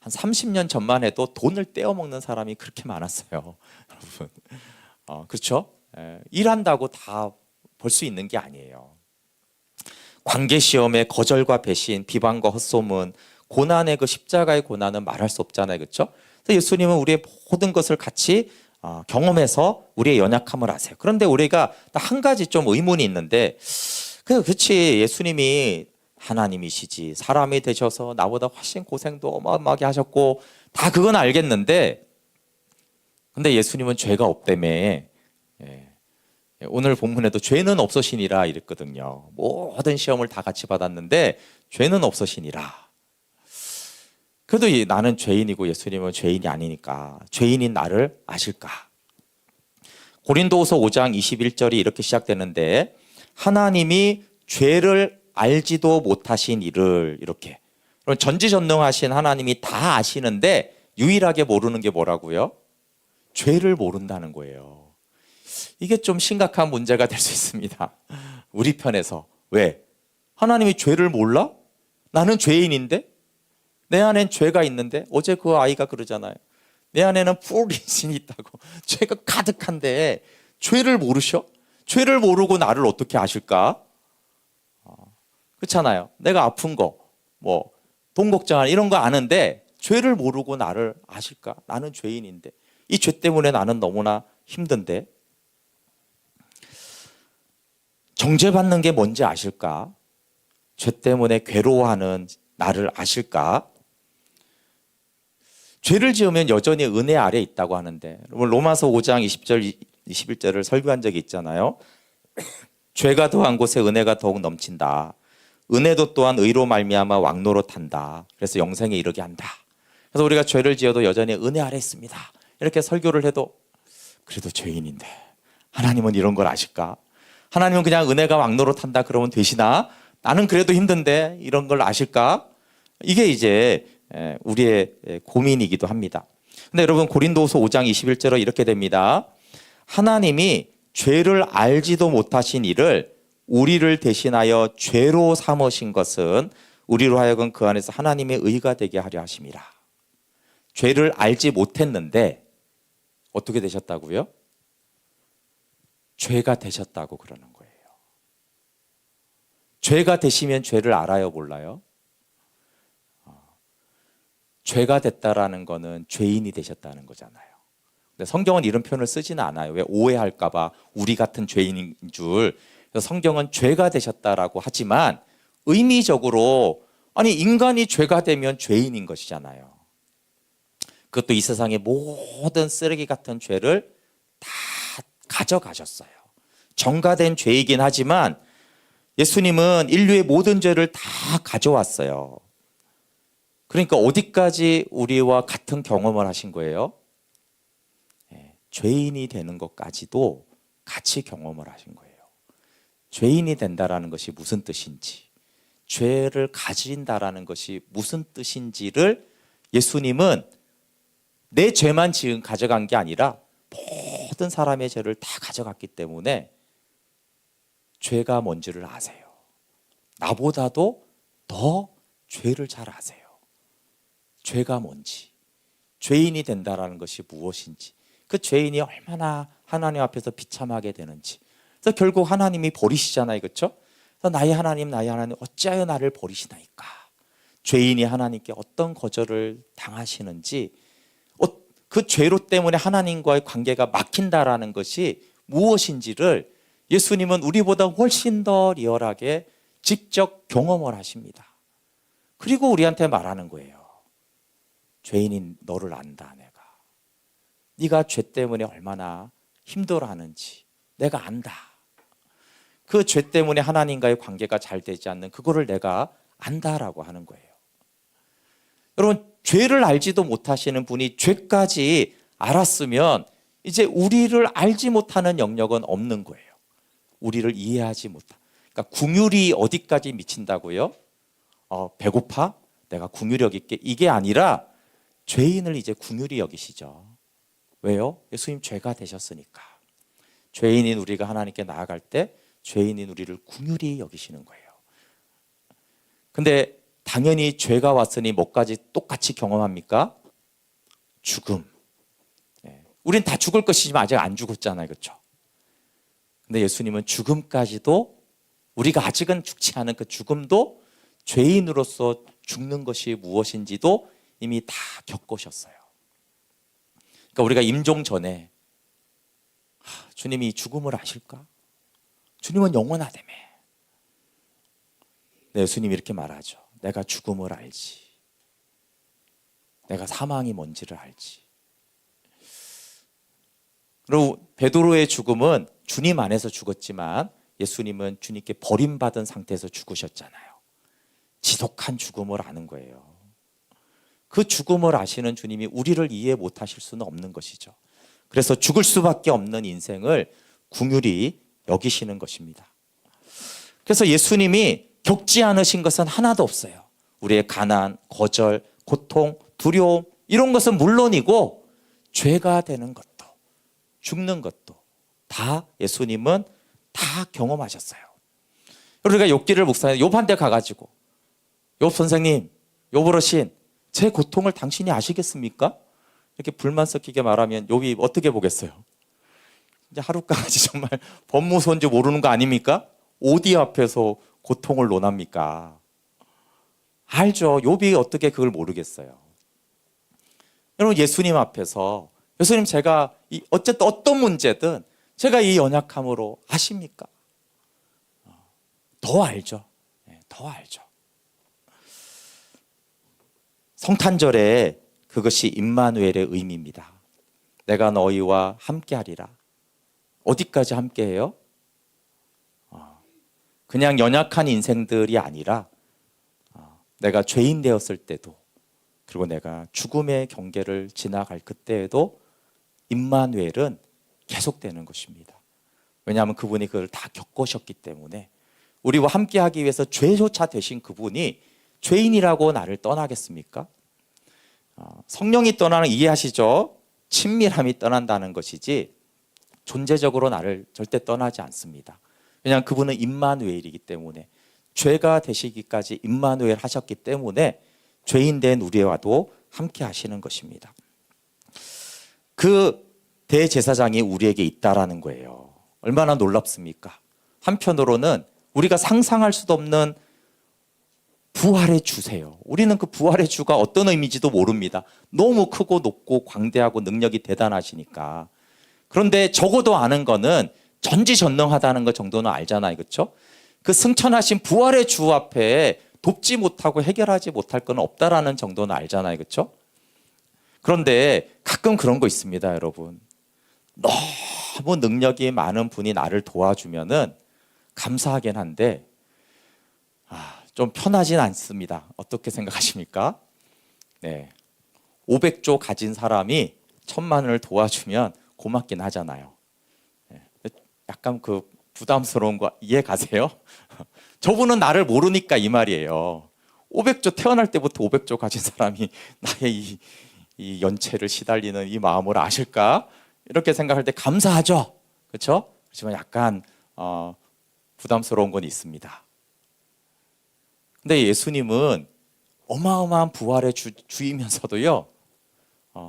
한 30년 전만 해도 돈을 떼어먹는 사람이 그렇게 많았어요. 여러분, 그렇죠? 일한다고 다 벌 수 있는 게 아니에요. 관계 시험의 거절과 배신, 비방과 헛소문, 고난의 그 십자가의 고난은 말할 수 없잖아요, 그렇죠? 그래서 예수님은 우리의 모든 것을 같이 경험해서 우리의 연약함을 아세요. 그런데 우리가 한 가지 좀 의문이 있는데, 그렇지 예수님이 하나님이시지 사람이 되셔서 나보다 훨씬 고생도 어마어마하게 하셨고 다 그건 알겠는데, 근데 예수님은 죄가 없다며. 오늘 본문에도 죄는 없으시니라 이랬거든요. 모든 시험을 다 같이 받았는데 죄는 없으시니라. 그래도 나는 죄인이고 예수님은 죄인이 아니니까 죄인인 나를 아실까? 고린도후서 5장 21절이 이렇게 시작되는데 하나님이 죄를 알지도 못하신 이를 이렇게 전지전능하신 하나님이 다 아시는데 유일하게 모르는 게 뭐라고요? 죄를 모른다는 거예요. 이게 좀 심각한 문제가 될 수 있습니다. 우리 편에서. 왜? 하나님이 죄를 몰라? 나는 죄인인데? 내 안엔 죄가 있는데? 어제 그 아이가 그러잖아요. 내 안에는 풀린 신이 있다고. 죄가 가득한데 죄를 모르셔? 죄를 모르고 나를 어떻게 아실까? 그렇잖아요. 내가 아픈 거, 돈 걱정하는 이런 거 아는데 죄를 모르고 나를 아실까? 나는 죄인인데 이 죄 때문에 나는 너무나 힘든데. 정죄받는 게 뭔지 아실까? 죄 때문에 괴로워하는 나를 아실까? 죄를 지으면 여전히 은혜 아래 있다고 하는데, 여러분 로마서 5장 20절 21절을 설교한 적이 있잖아요. 죄가 더한 곳에 은혜가 더욱 넘친다. 은혜도 또한 의로 말미암아 왕노릇한다. 그래서 영생에 이르게 한다. 그래서 우리가 죄를 지어도 여전히 은혜 아래 있습니다. 이렇게 설교를 해도 그래도 죄인인데 하나님은 이런 걸 아실까? 하나님은 그냥 은혜가 왕노릇한다 그러면 되시나? 나는 그래도 힘든데 이런 걸 아실까? 이게 이제 우리의 고민이기도 합니다. 근데 여러분 고린도후서 5장 21절로 이렇게 됩니다. 하나님이 죄를 알지도 못하신 이를 우리를 대신하여 죄로 삼으신 것은 우리로 하여금 그 안에서 하나님의 의가 되게 하려 하심이라. 죄를 알지 못했는데 어떻게 되셨다고요? 죄가 되셨다고 그러는 거예요. 죄가 되시면 죄를 알아요, 몰라요? 죄가 됐다라는 거는 죄인이 되셨다는 거잖아요. 근데 성경은 이런 표현을 쓰지는 않아요. 왜? 오해할까 봐 우리 같은 죄인인 줄. 그래서 성경은 죄가 되셨다라고 하지만 의미적으로 아니 인간이 죄가 되면 죄인인 것이잖아요. 그것도 이 세상의 모든 쓰레기 같은 죄를 다 가져가셨어요. 정가된 죄이긴 하지만 예수님은 인류의 모든 죄를 다 가져왔어요. 그러니까 어디까지 우리와 같은 경험을 하신 거예요? 죄인이 되는 것까지도 같이 경험을 하신 거예요. 죄인이 된다라는 것이 무슨 뜻인지, 죄를 가진다라는 것이 무슨 뜻인지를 예수님은 내 죄만 지금 가져간 게 아니라 모든 사람의 죄를 다 가져갔기 때문에 죄가 뭔지를 아세요. 나보다도 더 죄를 잘 아세요. 죄가 뭔지, 죄인이 된다라는 것이 무엇인지, 그 죄인이 얼마나 하나님 앞에서 비참하게 되는지. 그래서 결국 하나님이 버리시잖아요, 그렇죠? 그래서 나의 하나님 어찌하여 나를 버리시나이까? 죄인이 하나님께 어떤 거절을 당하시는지, 그 죄로 때문에 하나님과의 관계가 막힌다라는 것이 무엇인지를 예수님은 우리보다 훨씬 더 리얼하게 직접 경험을 하십니다. 그리고 우리한테 말하는 거예요. 죄인인 너를 안다, 내가. 네가 죄 때문에 얼마나 힘들어하는지 내가 안다. 그 죄 때문에 하나님과의 관계가 잘 되지 않는 그거를 내가 안다라고 하는 거예요. 여러분, 죄를 알지도 못하시는 분이 죄까지 알았으면 이제 우리를 알지 못하는 영역은 없는 거예요. 우리를 이해하지 못한. 그러니까 궁율이 어디까지 미친다고요? 배고파? 내가 궁유력 있게. 이게 아니라 죄인을 이제 궁유리 여기시죠. 왜요? 예수님 죄가 되셨으니까. 죄인인 우리가 하나님께 나아갈 때 죄인인 우리를 궁유리 여기시는 거예요. 근데 당연히 죄가 왔으니 뭐까지 똑같이 경험합니까? 죽음. 우린 다 죽을 것이지만 아직 안 죽었잖아요, 그렇죠? 근데 예수님은 죽음까지도, 우리가 아직은 죽지 않은 그 죽음도 죄인으로서 죽는 것이 무엇인지도 이미 다 겪으셨어요. 그러니까 우리가 임종 전에 주님이 이 죽음을 아실까? 주님은 영원하다며. 네, 예수님이 이렇게 말하죠. 내가 죽음을 알지. 내가 사망이 뭔지를 알지. 그리고 베드로의 죽음은 주님 안에서 죽었지만 예수님은 주님께 버림받은 상태에서 죽으셨잖아요. 지독한 죽음을 아는 거예요. 그 죽음을 아시는 주님이 우리를 이해 못하실 수는 없는 것이죠. 그래서 죽을 수밖에 없는 인생을 긍휼히 여기시는 것입니다. 그래서 예수님이 겪지 않으신 것은 하나도 없어요. 우리의 가난, 거절, 고통, 두려움 이런 것은 물론이고 죄가 되는 것도 죽는 것도 다 예수님은 다 경험하셨어요. 우리가 욥기를 묵상해 욥한테 가가지고 욥 선생님, 욥 어르신 제 고통을 당신이 아시겠습니까? 이렇게 불만 섞이게 말하면 욥이 어떻게 보겠어요? 이제 하루까지 정말 법무소인지 모르는 거 아닙니까? 어디 앞에서 고통을 논합니까? 알죠. 욥이 어떻게 그걸 모르겠어요. 여러분 예수님 앞에서 예수님 제가 어쨌든 어떤 문제든 제가 이 연약함으로 아십니까? 더 알죠. 더 알죠. 성탄절에 그것이 임마누엘의 의미입니다. 내가 너희와 함께하리라. 어디까지 함께해요? 그냥 연약한 인생들이 아니라 내가 죄인 되었을 때도, 그리고 내가 죽음의 경계를 지나갈 그때에도 임마누엘은 계속되는 것입니다. 왜냐하면 그분이 그걸 다 겪으셨기 때문에. 우리와 함께하기 위해서 죄조차 되신 그분이 죄인이라고 나를 떠나겠습니까? 성령이 떠나는, 이해하시죠? 친밀함이 떠난다는 것이지 존재적으로 나를 절대 떠나지 않습니다. 왜냐하면 그분은 임마누엘이기 때문에, 죄가 되시기까지 임마누엘 하셨기 때문에 죄인 된 우리와도 함께 하시는 것입니다. 그 대제사장이 우리에게 있다라는 거예요. 얼마나 놀랍습니까? 한편으로는 우리가 상상할 수도 없는 부활의 주세요. 우리는 그 부활의 주가 어떤 의미인지도 모릅니다. 너무 크고 높고 광대하고 능력이 대단하시니까. 그런데 적어도 아는 거는 전지전능하다는 것 정도는 알잖아요. 그렇죠? 그 승천하신 부활의 주 앞에 돕지 못하고 해결하지 못할 건 없다라는 정도는 알잖아요. 그렇죠? 그런데 가끔 그런 거 있습니다, 여러분. 너무 능력이 많은 분이 나를 도와주면은 감사하긴 한데 좀 편하진 않습니다. 어떻게 생각하십니까? 네, 500조 가진 사람이 1000만을 도와주면 고맙긴 하잖아요. 네, 약간 그 부담스러운 거 이해 가세요? 저분은 나를 모르니까 이 말이에요. 500조, 태어날 때부터 500조 가진 사람이 나의 이 연체를 시달리는 이 마음을 아실까? 이렇게 생각할 때 감사하죠. 그렇죠? 그렇지만 약간 부담스러운 건 있습니다. 근데 예수님은 어마어마한 부활의 주이면서도요,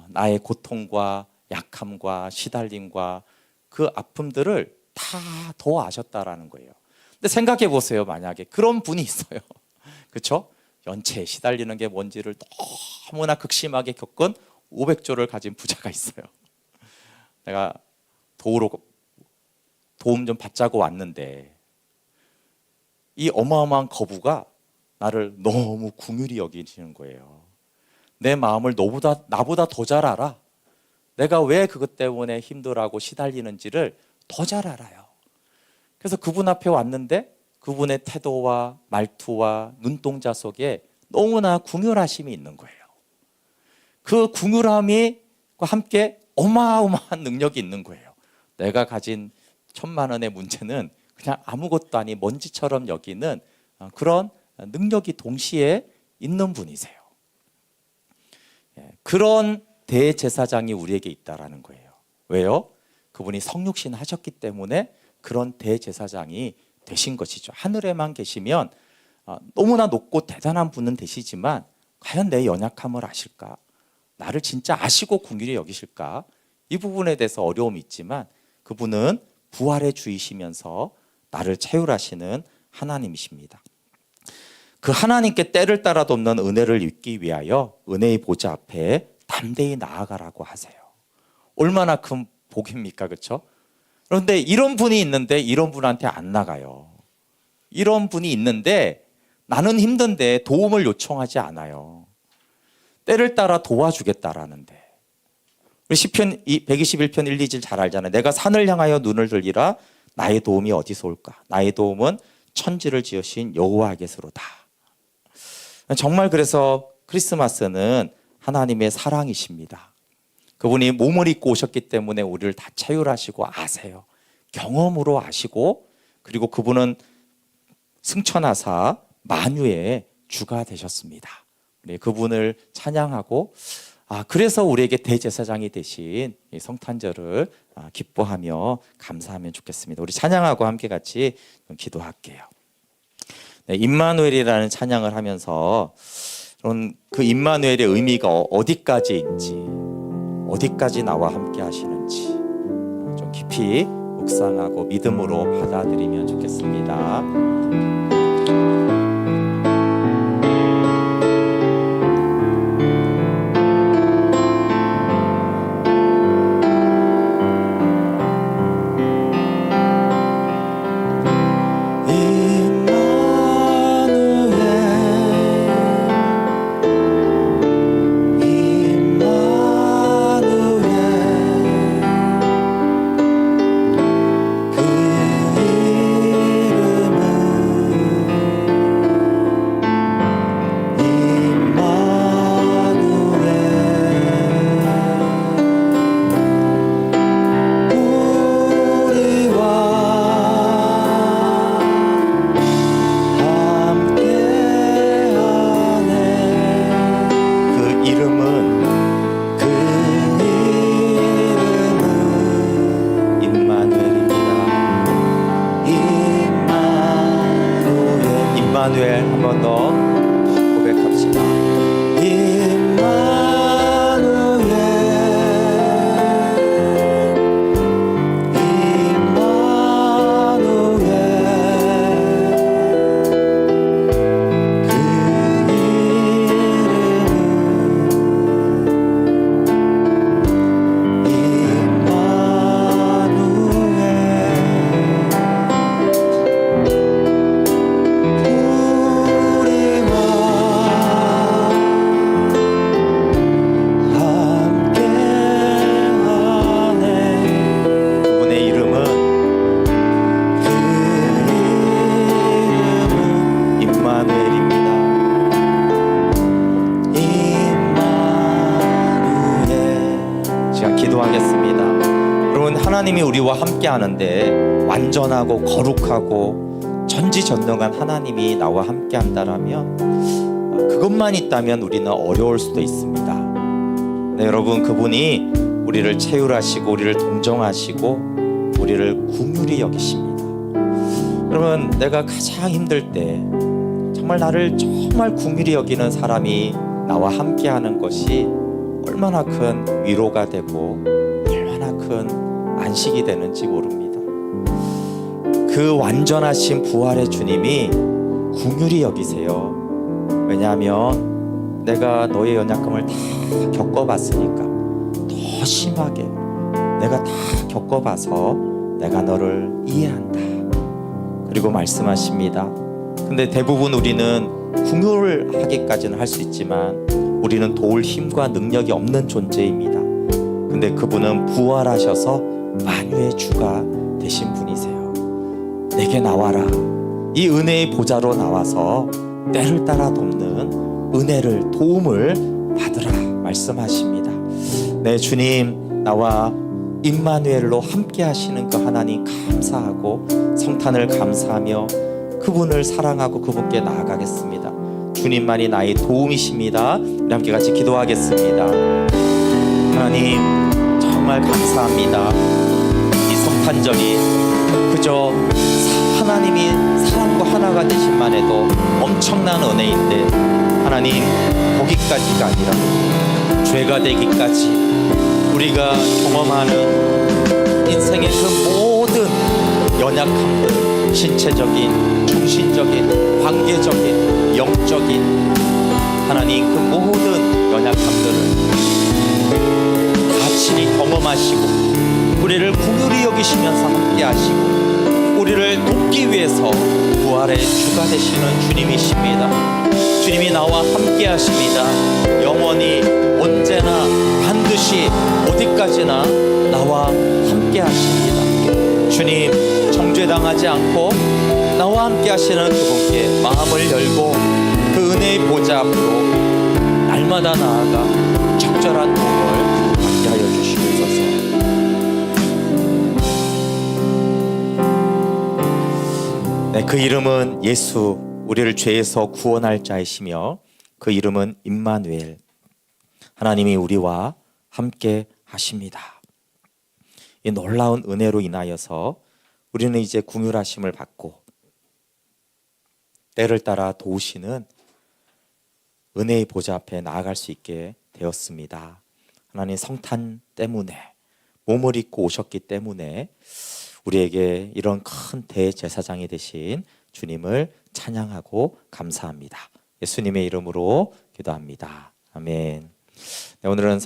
나의 고통과 약함과 시달림과 그 아픔들을 다 더 아셨다라는 거예요. 근데 생각해 보세요. 만약에 그런 분이 있어요. 그렇죠? 연체에 시달리는 게 뭔지를 너무나 극심하게 겪은 500조를 가진 부자가 있어요. 내가 도움 좀 받자고 왔는데 이 어마어마한 거부가 나를 너무 긍휼히 여기시는 거예요. 내 마음을 나보다 더 잘 알아. 내가 왜 그것 때문에 힘들어하고 시달리는지를 더 잘 알아요. 그래서 그분 앞에 왔는데 그분의 태도와 말투와 눈동자 속에 너무나 긍휼하심이 있는 거예요. 그 긍휼함이 함께 어마어마한 능력이 있는 거예요. 내가 가진 1000만 원의 문제는 그냥 아무것도 아닌 먼지처럼 여기는 그런 능력이 동시에 있는 분이세요. 그런 대제사장이 우리에게 있다라는 거예요. 왜요? 그분이 성육신 하셨기 때문에 그런 대제사장이 되신 것이죠. 하늘에만 계시면 너무나 높고 대단한 분은 되시지만 과연 내 연약함을 아실까? 나를 진짜 아시고 긍휼히 여기실까? 이 부분에 대해서 어려움이 있지만 그분은 부활의 주이시면서 나를 채울하시는 하나님이십니다. 그 하나님께 때를 따라 돕는 은혜를 입기 위하여 은혜의 보좌 앞에 담대히 나아가라고 하세요. 얼마나 큰 복입니까? 그렇죠? 그런데 이런 분이 있는데 이런 분한테 안 나가요. 이런 분이 있는데 나는 힘든데 도움을 요청하지 않아요. 때를 따라 도와주겠다라는데. 우리 시편 121편 1, 2절 잘 알잖아요. 내가 산을 향하여 눈을 들리라. 나의 도움이 어디서 올까? 나의 도움은 천지를 지으신 여호와께서로다. 정말 그래서 크리스마스는 하나님의 사랑이십니다. 그분이 몸을 입고 오셨기 때문에 우리를 다 채울하시고 아세요. 경험으로 아시고, 그리고 그분은 승천하사 만유의 주가 되셨습니다. 우리 그분을 찬양하고, 그래서 우리에게 대제사장이 되신 이 성탄절을 기뻐하며 감사하면 좋겠습니다. 우리 찬양하고 함께 같이 기도할게요. 네, 임마누엘이라는 찬양을 하면서 그 임마누엘의 의미가 어디까지인지, 어디까지 나와 함께 하시는지 좀 깊이 묵상하고 믿음으로 받아들이면 좋겠습니다. 임마누엘 임마누엘 한 번 더 고백합시다. 기도하겠습니다. 여러분, 하나님이 우리와 함께 하는데 완전하고 거룩하고 전지전능한 하나님이 나와 함께 한다라면 그것만 있다면 우리는 어려울 수도 있습니다. 네, 여러분, 그분이 우리를 체휼하시고 우리를 동정하시고 우리를 긍휼히 여기십니다. 여러분, 내가 가장 힘들 때 정말 나를 정말 긍휼히 여기는 사람이 나와 함께 하는 것이 얼마나 큰 위로가 되고 얼마나 큰 안식이 되는지 모릅니다. 그 완전하신 부활의 주님이 긍휼히 여기세요. 왜냐하면 내가 너의 연약함을 다 겪어봤으니까, 더 심하게 내가 다 겪어봐서 내가 너를 이해한다. 그리고 말씀하십니다. 근데 대부분 우리는 긍휼하기까지는 할 수 있지만 우리는 도울 힘과 능력이 없는 존재입니다. 근데 그분은 부활하셔서 만유의 주가 되신 분이세요. 내게 나와라. 이 은혜의 보좌로 나와서 때를 따라 돕는 은혜를, 도움을 받으라 말씀하십니다. 네, 주님, 나와 임마누엘로 함께 하시는 그 하나님 감사하고 성탄을 감사하며 그분을 사랑하고 그분께 나아가겠습니다. 주님만이 나의 도움이십니다. 우리 함께 같이 기도하겠습니다. 하나님, 정말 감사합니다. 이 성탄절이 그저 하나님이 사람과 하나가 되신만 해도 엄청난 은혜인데, 하나님, 거기까지가 아니라 죄가 되기까지 우리가 경험하는 인생의 그 모든 연약함들, 신체적인, 정신적인, 관계적인, 영적인, 하나님, 그 모든 연약함들을 다 친히 경험하시고 우리를 긍휼히 여기시면서 함께 하시고 우리를 돕기 위해서 부활의 주가 되시는 주님이십니다. 주님이 나와 함께 하십니다. 영원히 언제나 반드시 어디까지나 나와 함께 하십니다. 주님, 정죄당하지 않고 나와 함께 하시는 그분께 마음을 열고 그 은혜의 보좌 앞으로 날마다 나아가 적절한 도움을 받게 하여 주시옵소서. 네, 그 이름은 예수, 우리를 죄에서 구원할 자이시며 그 이름은 임마누엘, 하나님이 우리와 함께 하십니다. 이 놀라운 은혜로 인하여서 우리는 이제 긍휼하심을 받고 때를 따라 도우시는 은혜의 보좌 앞에 나아갈 수 있게 되었습니다. 하나님, 성탄 때문에 몸을 입고 오셨기 때문에 우리에게 이런 큰 대제사장이 되신 주님을 찬양하고 감사합니다. 예수님의 이름으로 기도합니다. 아멘. 네, 오늘은